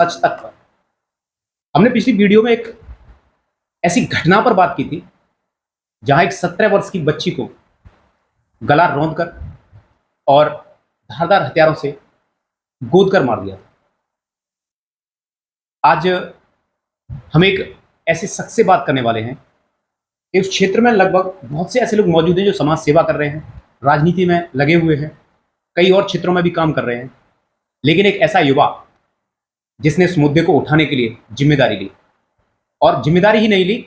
सच तक पर। हमने पिछली वीडियो में एक ऐसी घटना पर बात की थी जहां एक 17 वर्ष की बच्ची को गला रौंदकर और धारदार हथियारों से गोद कर मार दिया था। आज हम एक ऐसे शख्स से बात करने वाले हैं कि उस क्षेत्र में लगभग बहुत से ऐसे लोग मौजूद हैं जो समाज सेवा कर रहे हैं, राजनीति में लगे हुए हैं, कई और क्षेत्रों में भी काम कर रहे हैं, लेकिन एक ऐसा युवा जिसने इस मुद्दे को उठाने के लिए जिम्मेदारी ली, और जिम्मेदारी ही नहीं ली,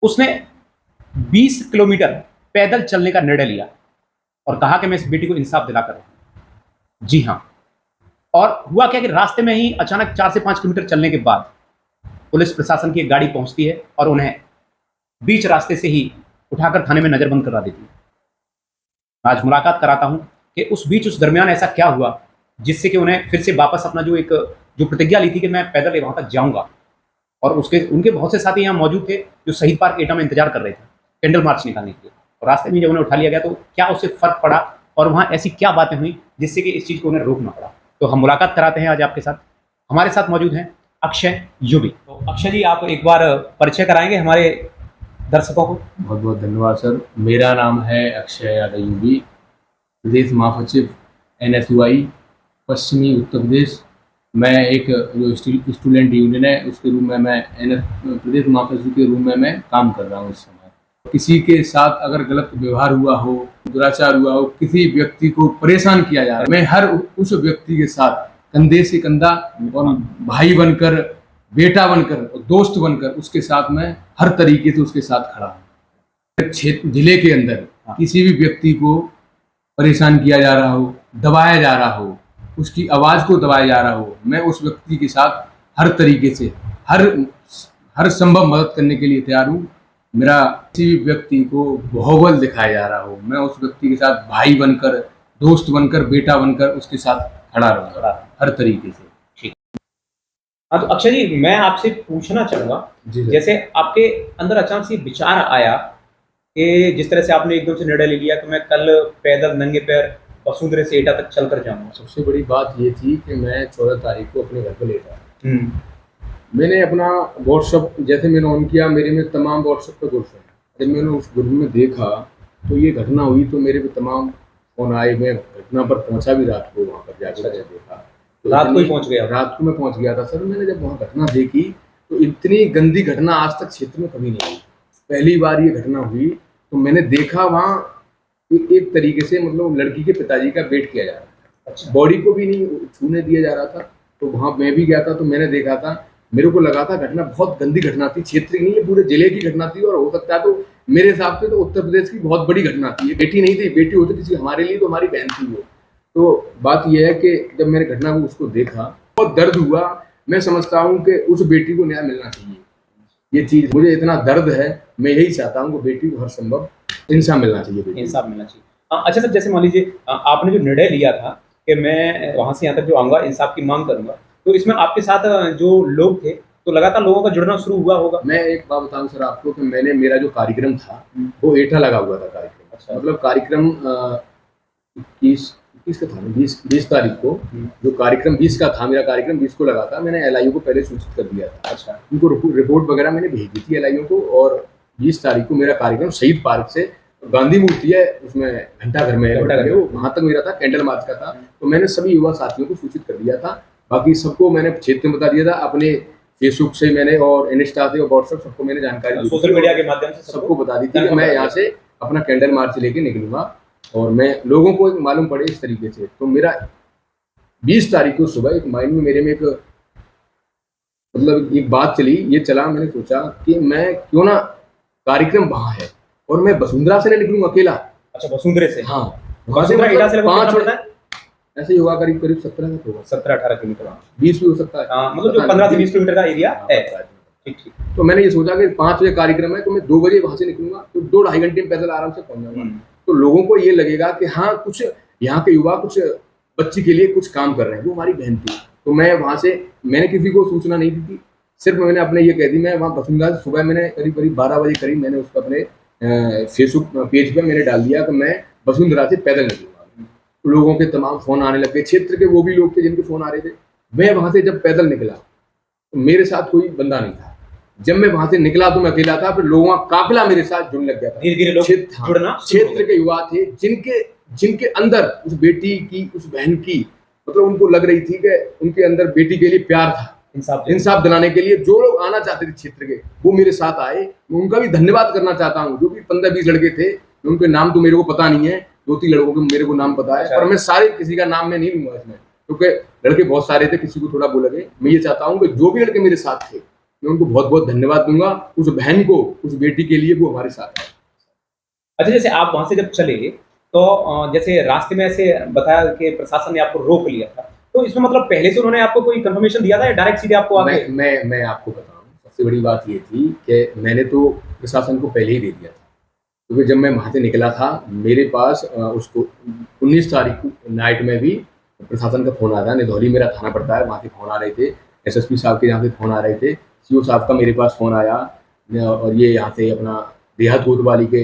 उसने 20 किलोमीटर पैदल चलने का निर्णय लिया और कहा कि मैं इस बेटी को इंसाफ दिलाकर रहूंगा। जी हाँ, और हुआ क्या कि रास्ते में ही अचानक 4 से 5 किलोमीटर चलने के बाद पुलिस प्रशासन की एक गाड़ी पहुंचती है और उन्हें बीच रास्ते से ही उठाकर थाने में नजरबंद करा देती है। आज मुलाकात कराता हूं कि उस दरमियान ऐसा क्या हुआ जिससे कि उन्हें फिर से वापस अपना जो प्रतिज्ञा ली थी कि मैं पैदल वहां तक जाऊंगा, और उनके बहुत से साथी यहाँ मौजूद थे जो शहीद पार्क एटा में इंतजार कर रहे थे कैंडल मार्च निकालने के लिए, और रास्ते में जब उन्हें उठा लिया गया तो क्या उससे फर्क पड़ा और वहाँ ऐसी क्या बातें हुई जिससे कि इस चीज़ को उन्हें रोकना पड़ा। तो हम मुलाकात कराते हैं आज आपके साथ। हमारे साथ मौजूद हैं अक्षय यूबी। तो अक्षय जी, आप एक बार परिचय कराएंगे हमारे दर्शकों को? बहुत बहुत धन्यवाद सर। मेरा नाम है अक्षय यादव यूबी, प्रदेश महासचिव NSUI पश्चिमी उत्तर प्रदेश। मैं एक जो स्टूडेंट यूनियन है उसके रूप में मैं प्रदेश महासचिव के रूप में मैं काम कर रहा हूँ इस समय। किसी के साथ अगर गलत व्यवहार हुआ हो, दुराचार हुआ हो, किसी व्यक्ति को परेशान किया जा रहा है, मैं हर उस व्यक्ति के साथ कंधे से कंधा और भाई बनकर, बेटा बनकर और दोस्त बनकर उसके साथ मैं हर तरीके से उसके साथ खड़ा हूँ। क्षेत्र जिले के अंदर किसी भी व्यक्ति को परेशान किया जा रहा हो, दबाया जा रहा हो, उसकी आवाज़ को दबाया जा रहा हो, मैं उस व्यक्ति के साथ हर तरीके से हर संभव मदद करने के लिए तैयार हूँ। मेरा किसी भी व्यक्ति को बाहुबल दिखाया जा रहा हो, मैं उस व्यक्ति के साथ भाई बनकर, दोस्त बनकर, बेटा बनकर उसके साथ खड़ा रहूँगा हर तरीके से। ठीक। हाँ, तो अक्षय जी, मैं आपसे पूछना चाहूँगा, जैसे आपके अंदर अचानक से विचार आया कि जिस तरह से आपने एकदम से निर्णय ले लिया कि मैं कल पैदल नंगे पैर वसुंधरा से एटा तक चल कर जाऊंगा। सबसे बड़ी बात ये थी कि मैं 14 तारीख को अपने घर पर ले था। मैंने अपना व्हाट्सअप जैसे मैंने ऑन किया, मेरे में तमाम व्हाट्सअप पे ग्रुप है। जब मैंने उस ग्रुप में देखा तो ये घटना हुई तो मेरे पे तमाम फोन आए। मैं घटना पर पहुंचा भी रात को, वहाँ पर जाकर देखा तो रात को ही पहुंच गया? रात को मैं पहुंच गया था सर। मैंने जब वहाँ घटना देखी तो इतनी गंदी घटना आज तक क्षेत्र में कभी नहीं हुई, पहली बार ये घटना हुई। तो मैंने देखा वहाँ एक तरीके से मतलब लड़की के पिताजी का वेट किया जा रहा था। अच्छा। बॉडी को भी नहीं छूने दिया जा रहा था। तो वहाँ मैं भी गया था तो मैंने देखा था, मेरे को लगा था घटना बहुत गंदी घटना थी, क्षेत्र की नहीं, ये पूरे जिले की घटना थी। और हो सकता है तो मेरे हिसाब से तो उत्तर प्रदेश की बहुत बड़ी घटना थी। ये बेटी नहीं थी, बेटी होती किसी हमारे लिए तो हमारी बहन थी वो। तो बात यह है कि जब मैंने घटना को उसको देखा बहुत दर्द हुआ। मैं समझता हूँ कि उस बेटी को न्याय मिलना चाहिए। ये चीज़ मुझे इतना दर्द है, मैं यही चाहता हूँ कि बेटी को हर संभव इंसाफ मिलना चाहिए, इंसाफ मिलना चाहिए। अच्छा सर, जैसे मान लीजिए आपने जो निर्णय लिया था कि मैं वहाँ से यहाँ तक जो आऊँगा इंसाफ की मांग करूँगा, तो इसमें आपके साथ जो लोग थे तो लगातार लोगों का जुड़ना शुरू हुआ होगा? मैं एक बात बताऊँ सर आपको कि मेरा जो कार्यक्रम था वो एटा लगा हुआ था कार्यक्रम। अच्छा। मतलब कार्यक्रम 21 का था, 20 तारीख को जो कार्यक्रम 20 का था, मेरा कार्यक्रम 20 को लगा था। मैंने LIO को पहले सूचित कर दिया था। अच्छा। उनको रिपोर्ट वगैरह मैंने भेज दी थी LIO को। और 20 तारीख को मेरा कार्यक्रम शहीद पार्क से, गांधी मूर्ति है उसमें घंटाघर में है, वो वहाँ तक मेरा था, कैंडल मार्च का था। तो मैंने सभी युवा साथियों को सूचित कर दिया था। बाकी सबको मैंने क्षेत्र में बता दिया था, अपने फेसबुक से मैंने और इंस्टा से और व्हाट्सएप सबको मैंने जानकारी, सोशल मीडिया के माध्यम से सबको बता दी थी कि मैं यहाँ से अपना कैंडल मार्च लेके निकलूंगा और मैं लोगों को मालूम पड़े इस तरीके से। तो मेरा 20 तारीख को सुबह एक माइंड में मेरे में एक बात चली, ये चला, मैंने सोचा कि मैं क्यों ना कार्यक्रम वहाँ है और मैं वसुंधरा से नहीं निकलूंगा अकेला। अच्छा, वसुंधरा से? हाँ, वसुंधरा एटा से 5 ऐसे ही होगा, करीब 17 तक होगा, 17-18 किलोमीटर, 20 भी हो सकता है। हाँ, मतलब जो 15 से 20 किलोमीटर का एरिया है। ठीक। तो मैंने ये सोचा कि 5 बजे कार्यक्रम है तो मैं 2 बजे वहां से निकलूंगा, तो 2-2.5 घंटे में पैदल आराम से पहुंच जाऊंगा। तो लोगों को ये लगेगा कि हाँ, कुछ यहाँ के युवा कुछ बच्ची के लिए कुछ काम कर रहे हैं, वो हमारी बहन थी। तो मैं वहां से, मैंने किसी को सूचना नहीं दी थी, सिर्फ मैंने अपने ये कह दी, मैं वहाँ वसुंधरा से सुबह मैंने करीब 12 बजे करीब मैंने उसको अपने फेसबुक पेज पे मैंने डाल दिया कि मैं वसुंधरा से पैदल निकलूंगा। लोगों के तमाम फोन आने लग गए, क्षेत्र के वो भी लोग थे जिनके फोन आ रहे थे मैं वहाँ से जब पैदल निकला तो मेरे साथ कोई बंदा नहीं था। जब मैं वहाँ से निकला तो मैं अकेला था, फिर लोगों का काफिला मेरे साथ जुड़ने लग गया था। धीरे-धीरे लोग जुड़ना शुरू हो क्षेत्र गए। के युवा थे जिनके अंदर उस बेटी की, उस बहन की, मतलब उनको लग रही थी कि उनके अंदर बेटी के लिए प्यार था। इंसाफ दिलाने के लिए जो लोग आना चाहते थे क्षेत्र के, वो मेरे साथ आए। मैं उनका भी धन्यवाद करना चाहता हूँ। जो भी 15-20 लड़के थे, उनके नाम तो मेरे को पता नहीं है, 2-3 लड़कों के मेरे को नाम पता है, पर मैं सारे किसी का नाम मैं नहीं लूंगा इसमें, क्योंकि लड़के बहुत सारे थे, किसी को थोड़ा वो लगे। मैं ये चाहता हूँ कि जो भी लड़के मेरे साथ थे, मैं उनको बहुत बहुत धन्यवाद दूंगा। उस बहन को, उस बेटी के लिए वो हमारे साथ है। अच्छा, जैसे आप वहाँ से जब चले तो जैसे रास्ते में ऐसे बताया कि प्रशासन ने आपको रोक लिया था, तो इसमें मतलब पहले से उन्होंने आपको कोई कंफर्मेशन दिया था या डायरेक्ट सीधे आपको आके? मैं आपको बताऊं, सबसे बड़ी बात ये थी कि मैंने तो प्रशासन को पहले ही दे दिया था, क्योंकि जब मैं वहाँ से निकला था मेरे पास उसको 19 तारीख को नाइट में भी प्रशासन का फ़ोन आया था। निधौली मेरा थाना पड़ता है, वहाँ से फ़ोन आ रहे थे, एसएसपी साहब के यहाँ से फ़ोन आ रहे थे, सीओ साहब का मेरे पास फ़ोन आया, और ये यहाँ से अपना देहात कोतवाली के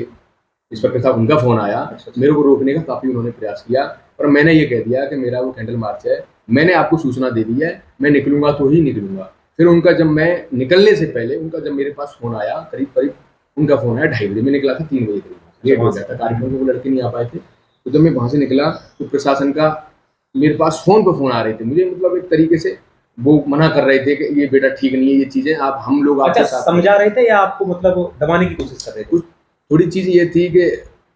इंस्पेक्टर साहब, उनका फ़ोन आया। मेरे को रोकने का काफ़ी उन्होंने प्रयास किया, पर मैंने ये कह दिया कि मेरा वो कैंडल मार्च है, मैंने आपको सूचना दे दी है, मैं निकलूंगा तो ही निकलूंगा। फिर उनका जब मैं निकलने से पहले उनका जब मेरे पास फ़ोन आया, करीब करीब उनका फ़ोन आया 2:30 बजे, मैं निकला था 3 बजे करीब, लेट हो गया था कार्यक्रम में, वो लड़के नहीं आ पाए थे। तो जब मैं वहाँ से निकला तो प्रशासन का मेरे पास फ़ोन पर फ़ोन आ रहे थे मुझे, मतलब एक तरीके से वो मना कर रहे थे कि ये बेटा ठीक नहीं है, ये चीज़ें आप, हम लोग आपके अच्छा, साथ। समझा रहे थे या आपको मतलब दबाने की कोशिश कर रहे थे? कुछ थोड़ी चीज़ ये थी कि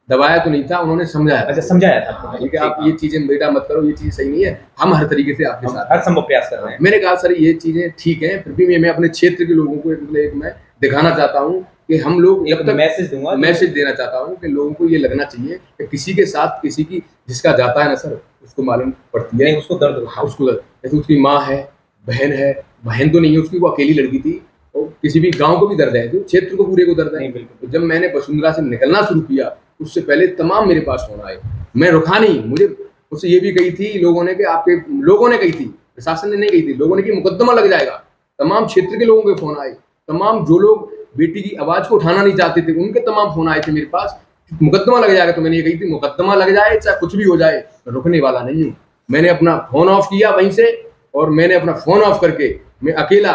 दबाया तो नहीं था, उन्होंने समझाया। अच्छा, समझाया था आपको, हाँ, मतलब कि आप ठीक, ये चीज़ें बेटा मत करो, ये चीज़ सही नहीं है, हम हर तरीके से आपके हम साथ हर हैं। संभव प्रयास कर रहे हैं। मैंने कहा सर ये चीज़ें ठीक हैं, फिर भी मैं अपने क्षेत्र के लोगों को मतलब एक मैं दिखाना चाहता हूँ कि हम लोग एक मैसेज दूँगा जो- मैसेज देना चाहता हूँ कि लोगों को ये लगना चाहिए कि किसी के साथ किसी की जिसका जाता है ना सर, उसको मालूम पड़ती है। नहीं, उसको दर्द होता है। हाँ, उसको दर्द, जैसे उसकी माँ है, बहन तो नहीं है उसकी, वो अकेली लड़की थी, और किसी भी गाँव को भी दर्द है, जो क्षेत्र को पूरे को दर्द है। नहीं, बिल्कुल। तो जब मैंने वसुंधरा से निकलना शुरू किया, उससे पहले तमाम मेरे पास फ़ोन आए, मैं रुका नहीं। मुझे उससे ये भी कही थी लोगों ने कि आपके, लोगों ने कही थी, प्रशासन ने नहीं कही थी, लोगों ने कि मुकदमा लग जाएगा। तमाम क्षेत्र के लोगों के फ़ोन आए, तमाम जो लोग बेटी की आवाज़ को उठाना नहीं चाहते थे, उनके तमाम फ़ोन आए थे मेरे पास, मुकदमा लग जाएगा। तो मैंने ये कही थी, मुकदमा लग जाए चाहे कुछ भी हो जाए, मैं रुकने वाला नहीं हूँ। मैंने अपना फ़ोन ऑफ किया वहीं से, और मैंने अपना फ़ोन ऑफ करके मैं अकेला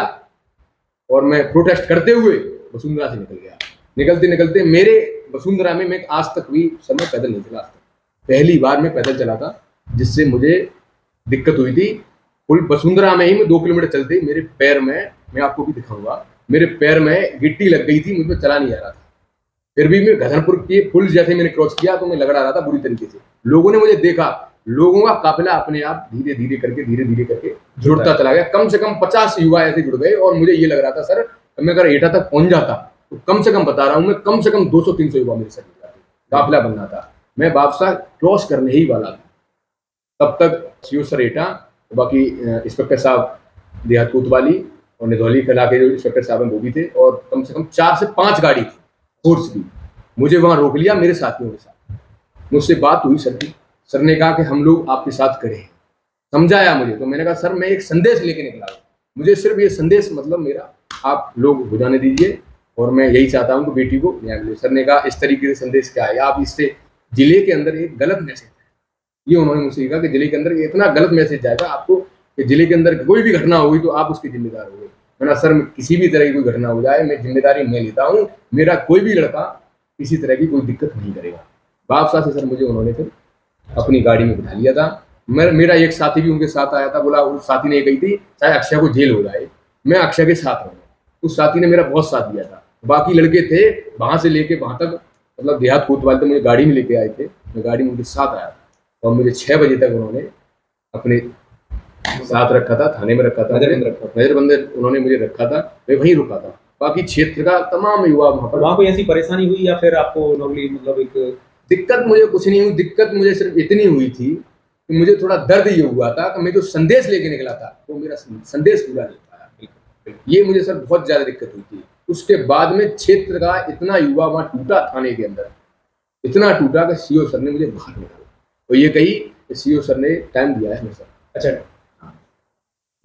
और मैं प्रोटेस्ट करते हुए वसुंधरा से निकल गया। निकलते निकलते मेरे वसुंधरा में मैं आज तक भी समय पैदल नहीं चला, आज तक पहली बार मैं पैदल चला था, जिससे मुझे दिक्कत हुई थी। पुल वसुंधरा में ही मैं 2 किलोमीटर चलते ही मेरे पैर में, मैं आपको भी दिखाऊंगा, मेरे पैर में गिट्टी लग गई थी, मुझे चला नहीं आ रहा था। फिर भी मैं गधनपुर के पुल जैसे मैंने क्रॉस किया तो मैं लंगड़ा रहा था बुरी तरीके से। लोगों ने मुझे देखा, लोगों का काफिला अपने आप धीरे धीरे करके जुड़ता चला गया। कम से कम 50 युवा ऐसे जुड़ गए, और मुझे ये लग रहा था सर, मैं अगर एटा तक पहुंच जाता तो कम से कम बता रहा हूँ मैं, कम से कम 200-300 युवा मेरे साथ जुड़ जाते, काफिला बनना था। मैं बादशाह क्रॉस करने ही वाला था, तब तक सीओ सर एटा, बाकी इंस्पेक्टर साहब देहात कोतवाली और निधौली के इलाके जो इंस्पेक्टर साहब हैं वो भी थे, और कम से कम 4 से 5 गाड़ी थी फोर्स की। मुझे वहां रोक लिया मेरे साथियों के साथ, मुझसे बात हुई सर की, सर ने कहा कि हम लोग आपके साथ खड़े हैं, समझाया मुझे। तो मैंने कहा सर मैं एक संदेश लेके निकला हूँ, मुझे सिर्फ ये संदेश मतलब मेरा आप लोग हो जाने दीजिए, और मैं यही चाहता हूँ कि बेटी को न्याय मिले। सर ने कहा इस तरीके से संदेश क्या है, आप इससे जिले के अंदर एक गलत मैसेज है, ये उन्होंने मुझसे कहा कि जिले के अंदर इतना गलत मैसेज जाएगा आपको कि जिले के अंदर कोई भी घटना होगी तो आप उसके जिम्मेदार होंगे। मैंने सर किसी भी तरह की कोई घटना हो जाए मैं जिम्मेदारी मैं लेता हूँ, मेरा कोई भी लड़का किसी तरह की कोई दिक्कत नहीं करेगा। बादशाह से सर मुझे उन्होंने फिर अपनी गाड़ी में बिठा लिया था। मेरा एक साथी भी उनके साथ आया था, बोला उस साथी ने कही थी चाहे अक्षय को जेल हो जाए मैं अक्षय के साथ रहूँगा। उस साथी ने मेरा बहुत साथ दिया था। बाकी लड़के थे वहाँ से लेके वहाँ तक, मतलब देहात कोतवाली तक मुझे गाड़ी में लेके आए थे, मैं गाड़ी में उनके साथ आया था, और मुझे 6 बजे तक उन्होंने अपने साथ रखा था, थाने में रखा था, नजरबंद उन्होंने मुझे रखा था, मैं वहीं रुका था। बाकी क्षेत्र का तमाम युवा वहाँ कोई ऐसी परेशानी हुई या फिर आपको नॉर्मली मतलब एक दिक्कत मुझे कुछ नहीं हुई। दिक्कत मुझे सिर्फ इतनी हुई थी कि मुझे थोड़ा दर्द ये हुआ था कि मैं जो संदेश लेके निकला था वो मेरा संदेश पूरा नहीं पाया, ये मुझे सर बहुत ज्यादा दिक्कत हुई थी। उसके बाद में क्षेत्र का इतना युवा वहाँ टूटा, थाने के अंदर इतना टूटा कि सीओ सर ने मुझे बाहर निकाला, तो ये कही कि सीओ सर ने टाइम दिया है हमें सर। अच्छा,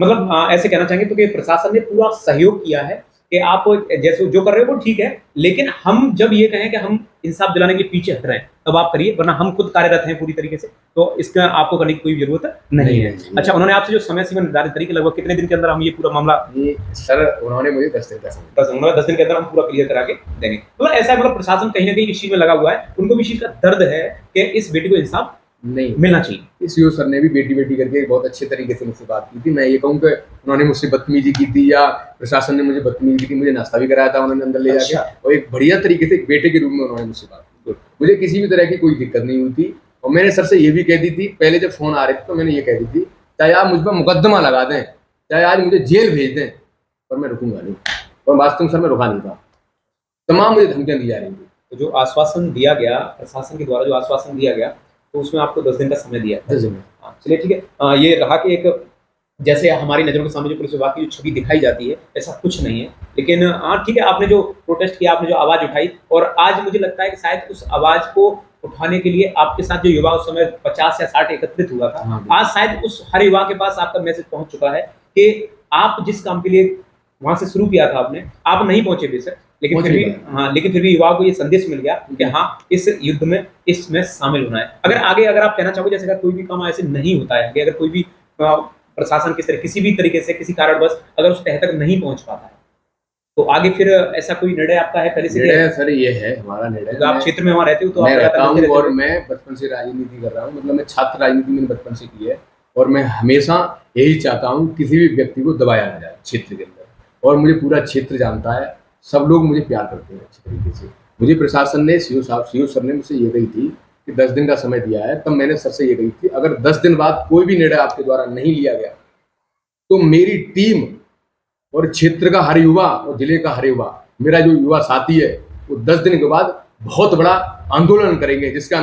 मतलब ऐसे कहना चाहेंगे तो कि प्रशासन ने पूरा सहयोग किया है कि आप जैसे जो कर रहे हो वो ठीक है, लेकिन हम जब ये कहें कि हम इंसाफ दिलाने के लिए पीछे हट रहे हैं, तब आप करिए, वरना हम खुद कार्यरत हैं पूरी तरीके से, तो इसका आपको करने की कोई ज़रूरत नहीं है। अच्छा, उन्होंने आपसे जो समय सीमा निर्धारित करी कि लगभग कितने दिन के अंदर हम ये पूरा मामला, ये सर उन्होंने मुझे 10 दिन का समय दिया। 10 दिन के अंदर हम पूरा क्लियर करा के देंगे। मतलब ऐसा है, मतलब प्रशासन कहीं न कहीं इस चीज़ में लगा हुआ है, उनको भी इस चीज़ का दर्द है कि इस बेटी को इंसाफ नहीं मिलना चाहिए। सीओ सर ने भी बेटी बेटी करके बहुत अच्छे तरीके से मुझसे बात की थी। मैं ये कहूँ कि उन्होंने मुझसे बदतमीजी की थी या प्रशासन ने मुझे बदतमीजी की थी, मुझे नाश्ता भी कराया था उन्होंने अंदर ले जाके, और एक बढ़िया तरीके से एक बेटे के रूप में उन्होंने मुझसे बात की। मुझे किसी भी तरह की कोई दिक्कत नहीं हुई थी, और मैंने सर से ये भी कह दी थी पहले जब फोन आ रहे थे, तो मैंने ये कह दी थी चाहे आप मुझ पर मुकदमा लगा दें, चाहे आज मुझे जेल भेज दें, पर मैं रुकूंगा नहीं। और वास्तव में सर मैं रुका नहीं था, तमाम मुझे धमकियां दी जा रही थी। तो जो आश्वासन दिया गया प्रशासन के द्वारा, जो आश्वासन दिया गया, तो उसमें आपको 10 दिन का समय दिया था। 10 दिन। हाँ, चलिए ठीक है। ये रहा कि एक जैसे हमारी नज़रों के सामने जो पुलिस विभाग की जो छवि दिखाई जाती है, ऐसा कुछ नहीं है। लेकिन हाँ, ठीक है, आपने जो प्रोटेस्ट किया, आपने जो आवाज़ उठाई, और आज मुझे लगता है कि शायद उस आवाज़ को उठाने के लिए आपके साथ जो युवा उस समय 50 या 60 एकत्रित हुआ था, हाँ, आज शायद उस हर युवा के पास आपका मैसेज पहुँच चुका है कि आप जिस काम के लिए वहाँ से शुरू किया था आपने, आप नहीं पहुँचे बेशक, लेकिन फिर भी, हाँ, लेकिन फिर भी युवाओं को ये संदेश मिल गया कि हाँ, इस युद्ध में इसमें शामिल होना है। अगर आगे अगर आप कहना चाहोगे, जैसे अगर कोई भी काम ऐसे नहीं होता है कि अगर कोई भी प्रशासन किसी भी तरीके से किसी कारणवश अगर उस तह तक नहीं पहुँच पाता है, तो आगे फिर ऐसा कोई निर्णय आपका है पहले से? निर्णय सर ये है हमारा निर्णय, तो आप क्षेत्र में वहाँ रहते हो तो मैं आप रहता हूँ, और होंगे। मैं बचपन से राजनीति कर रहा हूँ, मतलब मैं छात्र राजनीति मैंने बचपन से की है, और मैं हमेशा यही चाहता हूँ किसी भी व्यक्ति को दबाया ना जाए क्षेत्र के अंदर, और मुझे पूरा क्षेत्र जानता है, सब लोग मुझे प्यार करते हैं अच्छे तरीके से। मुझे प्रशासन ने सीओ सर ने मुझसे ये कही थी कि 10 दिन का समय दिया है, तब मैंने सर से ये कही थी अगर 10 दिन बाद कोई भी निर्णय आपके द्वारा नहीं लिया गया, तो मेरी टीम और क्षेत्र का हर युवा और जिले का हर युवा, मेरा जो युवा साथी है, वो 10 दिन के बाद बहुत बड़ा आंदोलन करेंगे, जिसको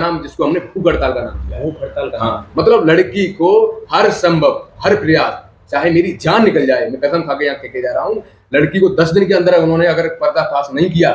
हमने भूख हड़ताल का नाम दिया है। भूख हड़ताल का? हाँ, मतलब लड़की को हर संभव हर प्रयास, चाहे मेरी जान निकल जाए, मैं कसम खा के यहाँ कह के जा रहा हूँ, लड़की को 10 दिन के अंदर उन्होंने अगर पर्दाफाश नहीं किया,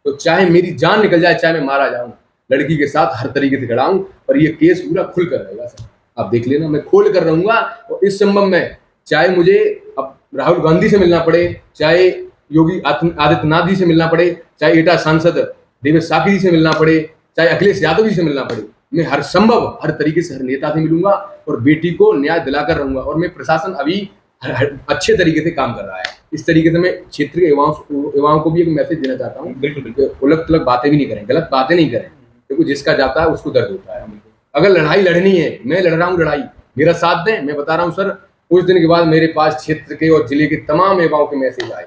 तो चाहे मेरी जान निकल जाए, चाहे मैं मारा जाऊं, लड़की के साथ हर तरीके से खड़ा हूं, और ये केस पूरा खुल कर रहेगा सर, आप देख लेना, मैं खोल कर रहूंगा। और इस संबंध में चाहे मुझे अब राहुल गांधी से मिलना पड़े, चाहे योगी आदित्यनाथ जी से मिलना पड़े, चाहे एटा सांसद देवेश साकी जी से मिलना पड़े, चाहे अखिलेश यादव जी से मिलना पड़े, मैं हर संभव हर तरीके से हर नेता से मिलूंगा और बेटी को न्याय दिलाकर रहूंगा। और मैं प्रशासन अभी अच्छे तरीके से काम कर रहा है, इस तरीके से मैं क्षेत्र के युवाओं को भी एक मैसेज देना चाहता हूँ, बिल्कुल उलट तलक बातें भी नहीं करें, गलत बातें नहीं करें, क्योंकि जिसका जाता है उसको दर्द होता है। अगर लड़ाई लड़नी है, मैं लड़ रहा हूँ लड़ाई, मेरा साथ दें। मैं बता रहा हूँ सर, कुछ दिन के बाद मेरे पास क्षेत्र के और जिले के तमाम युवाओं के मैसेज आए,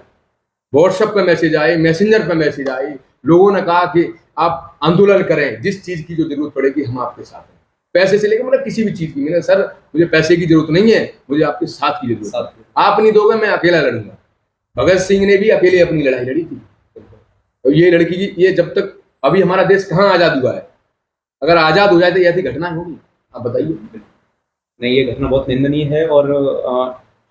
व्हाट्सएप पे मैसेज आए, मैसेंजर पे मैसेज आए, लोगों ने कहा कि आप आंदोलन करें, जिस चीज की जो जरूरत पड़ेगी हम आपके साथ हैं, पैसे से लेकर मतलब किसी भी चीज की। मैंने सर मुझे पैसे की जरूरत नहीं है, मुझे आपके साथ की जरूरत है, आप नहीं दोगे मैं अकेला लड़ूंगा। भगत सिंह ने भी अकेले अपनी लड़ाई लड़ी थी, तो ये लड़की की ये जब तक अभी हमारा देश कहाँ आजाद हुआ है, अगर आजाद हो जाए तो ऐसी घटना होगी, आप बताइए। नहीं, ये घटना बहुत निंदनीय है। और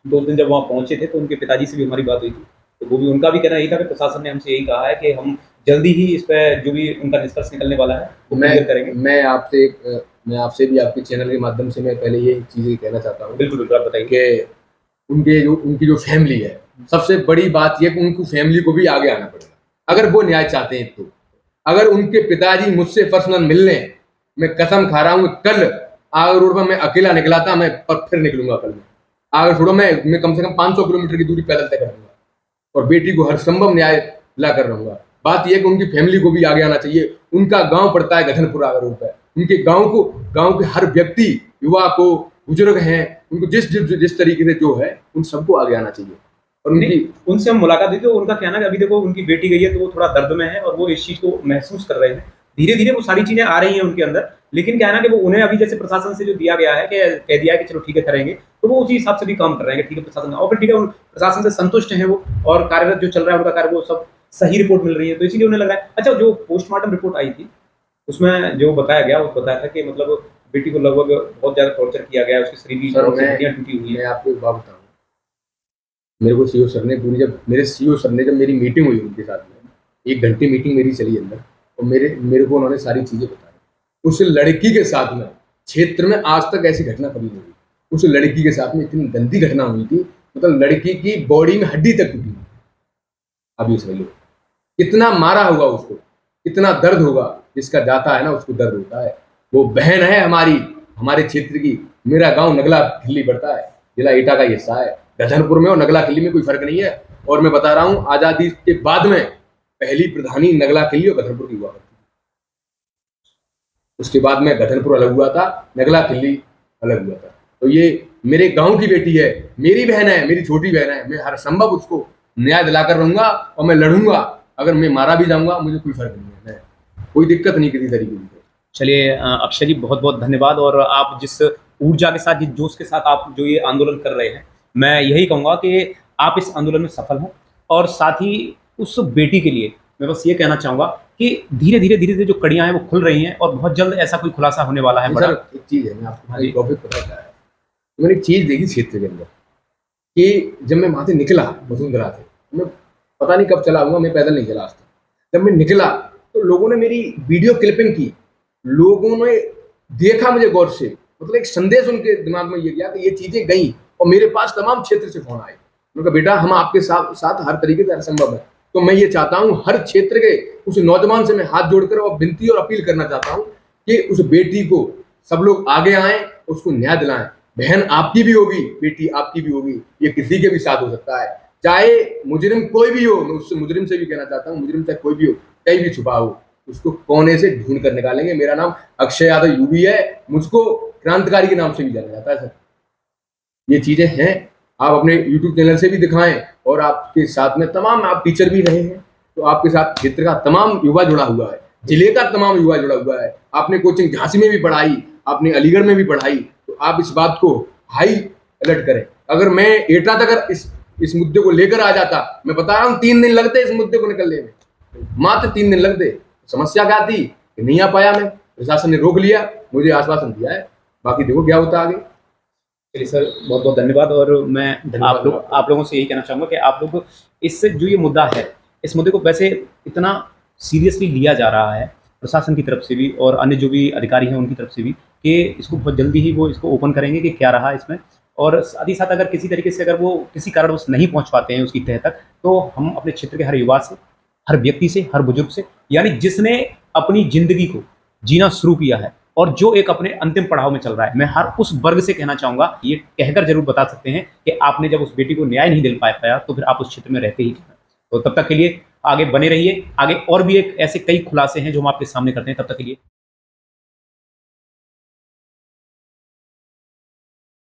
2 दिन जब वहाँ पहुंचे थे तो उनके पिताजी से भी हमारी बात हुई थी, तो वो भी, उनका भी कहना यही था कि प्रशासन ने हमसे यही कहा है कि हम जल्दी ही इस पर जो भी उनका निष्कर्ष निकलने वाला है वो क्लियर करेंगे। मैं आपसे भी आपके चैनल के माध्यम से मैं पहले ये चीज़ें कहना चाहता हूँ। बिल्कुल बिल्कुल, आप बताइए। कि उनकी जो फैमिली है, सबसे बड़ी बात यह कि उनको फैमिली को भी आगे आना पड़ेगा अगर वो न्याय चाहते हैं। तो अगर उनके पिताजी मुझसे पर्सनल मिलने, मैं कसम खा रहा हूँ, कल आगर रोड पर मैं अकेला निकला था, मैं फिर निकलूंगा कल। आगर छोड़ो, मैं कम से कम 500 किलोमीटर की दूरी पैदल तय करूंगा और बेटी को हर संभव न्याय ला कर रहूंगा। बात यह कि उनकी फैमिली को भी आगे आना चाहिए। उनका गांव पड़ता है गधनपुर आगर रोड पर, उनके गांव के हर व्यक्ति, युवा को, बुजुर्ग हैं, उनको जिस तरीके से जो है उन सबको आगे आना चाहिए। और उनसे हम मुलाकात हुई तो उनका कहना है कि अभी देखो उनकी बेटी गई है तो वो थोड़ा दर्द में है और वो इस चीज को महसूस कर रहे हैं। धीरे धीरे वो सारी चीजें आ रही हैं उनके अंदर, लेकिन क्या है ना कि वो उन्हें अभी जैसे प्रशासन से जो दिया गया है कि कह दिया है कि चलो ठीक है करेंगे, तो वो उसी हिसाब से भी काम कर रहे हैं कि ठीक है प्रशासन, और फिर ठीक है प्रशासन से संतुष्ट हैं वो, और कार्यरत जो चल रहा है उनका कार्य वो सब सही रिपोर्ट मिल रही है, तो इसीलिए उन्हें लग रहा है। अच्छा, जो पोस्टमार्टम रिपोर्ट आई थी उसमें जो बताया गया, वो बताया था कि मतलब बेटी को लगभग बहुत ज्यादा टॉर्चर किया गया है, उसकी शरीर की हड्डियां टूटी हुई है। मैं आपको एक बात बताऊं, मेरे को सीओ सर ने जब मेरी मीटिंग हुई उनके साथ में, 1 घंटे मीटिंग मेरी चली अंदर, और मेरे को उन्होंने सारी चीजें बताई। उस लड़की के साथ में क्षेत्र में आज तक ऐसी घटना कभी नहीं हुई। उस लड़की के साथ में इतनी गंदी घटना हुई थी, मतलब लड़की की बॉडी में हड्डी तक टूटी, आप ये समझ लो, कितना मारा होगा उसको, कितना दर्द होगा, जिसका जाता है ना उसको दर्द होता है। वो बहन है हमारी, हमारे क्षेत्र की। मेरा गांव नगला खिल्ली पड़ता है, जिला एटा का हिस्सा है। गधनपुर में और नगला खिल्ली में कोई फर्क नहीं है। और मैं बता रहा हूं, आजादी के बाद में पहली प्रधानी नगला खिल्ली और गधनपुर की हुआ करती थी। उसके बाद में गधनपुर अलग हुआ था, नगला खिल्ली अलग हुआ था। तो ये मेरे गांव की बेटी है, मेरी बहन है, मेरी छोटी बहन है। मैं हर संभव उसको न्याय दिलाकर रहूंगा और मैं लड़ूंगा। अगर मैं मारा भी जाऊंगा मुझे कोई फर्क नहीं है, मैं कोई दिक्कत नहीं किसी तरीके की। चलिए अक्षय जी, बहुत बहुत धन्यवाद। और आप जिस ऊर्जा के साथ, जिस जोश के साथ आप जो ये आंदोलन कर रहे हैं, मैं यही कहूँगा कि आप इस आंदोलन में सफल हों। और साथ ही उस बेटी के लिए मैं बस ये कहना चाहूँगा कि धीरे धीरे धीरे धीरे जो कड़ियाँ हैं वो खुल रही हैं और बहुत जल्द ऐसा कोई खुलासा होने वाला है बड़ा। सर एक चीज है, मैं आपको हाँ जी। एक टॉपिक पता क्या है। तो मैंने एक चीज देखी क्षेत्र के अंदर कि जब मैं वहां से निकला वसुंधरा से, मैं पता नहीं कब चला हूँ, मैं पैदल नहीं चला आज तक। जब मैं निकला तो लोगों ने मेरी वीडियो क्लिपिंग की, लोगों ने देखा मुझे गौर से। मतलब एक संदेश उनके दिमाग में ये गया कि ये चीजें गई, और मेरे पास तमाम क्षेत्र से फोन आए। उन्होंने कहा बेटा हम आपके साथ साथ हर तरीके से हर संभव है। तो मैं ये चाहता हूँ हर क्षेत्र के उस नौजवान से मैं हाथ जोड़कर और विनती और अपील करना चाहता हूँ कि उस बेटी को सब लोग आगे आए, उसको न्याय दिलाएं। बहन आपकी भी होगी, बेटी आपकी भी होगी, ये किसी के भी साथ हो सकता है। चाहे मुजरिम कोई भी हो, मैं उससे मुजरिम से भी कहना चाहता हूँ, मुजरिम चाहे कोई भी हो, कहीं भी छुपा हो, उसको कोने से ढूंढ कर निकालेंगे। मेरा नाम अक्षय यादव यूबी है, मुझको क्रांतिकारी के नाम से भी जाना जाता है सर। ये चीजें हैं, आप अपने यूट्यूब चैनल से भी दिखाएं, और आपके साथ में तमाम, आप टीचर भी रहे हैं, तो आपके साथ क्षेत्र का तमाम युवा जुड़ा हुआ है, जिले का तमाम युवा जुड़ा हुआ है। आपने कोचिंग झांसी में भी पढ़ाई, आपने अलीगढ़ में भी पढ़ाई, तो आप इस बात को हाई अलर्ट करें। अगर मैं एटा तक अगर इस मुद्दे को लेकर आ जाता, मैं बता रहा हूँ 3 दिन लगते इस मुद्दे को निकलने में, मात्र 3 दिन लगते। समस्या क्या थी कि नहीं आ पाया मैं, प्रशासन ने रोक लिया, मुझे आश्वासन दिया है, बाकी देखो क्या होता आगे। चलिए सर, बहुत बहुत धन्यवाद। और मैं धन्यवाद आप लोगों से यही कहना चाहूँगा कि आप लोग इससे जो ये मुद्दा है, इस मुद्दे को वैसे इतना सीरियसली लिया जा रहा है प्रशासन की तरफ से भी और अन्य जो भी अधिकारी हैं उनकी तरफ से भी, कि इसको बहुत जल्दी ही वो इसको ओपन करेंगे कि क्या रहा इसमें। और साथ ही साथ अगर किसी तरीके से अगर वो किसी कारणवश नहीं पहुँच पाते हैं उसकी तह तक, तो हम अपने क्षेत्र के हर युवा से, हर व्यक्ति से, हर बुजुर्ग से, यानी जिसने अपनी ज़िंदगी को जीना शुरू किया है और जो एक अपने अंतिम पड़ाव में चल रहा है, मैं हर उस वर्ग से कहना चाहूँगा, ये कहकर ज़रूर बता सकते हैं कि आपने जब उस बेटी को न्याय नहीं दिल पाया तो फिर आप उस क्षेत्र में रहते ही क्यों हैं। तो तब तक के लिए आगे बने रहिए, आगे और भी एक ऐसे कई खुलासे हैं जो हम आपके सामने करते हैं। तब तक के लिए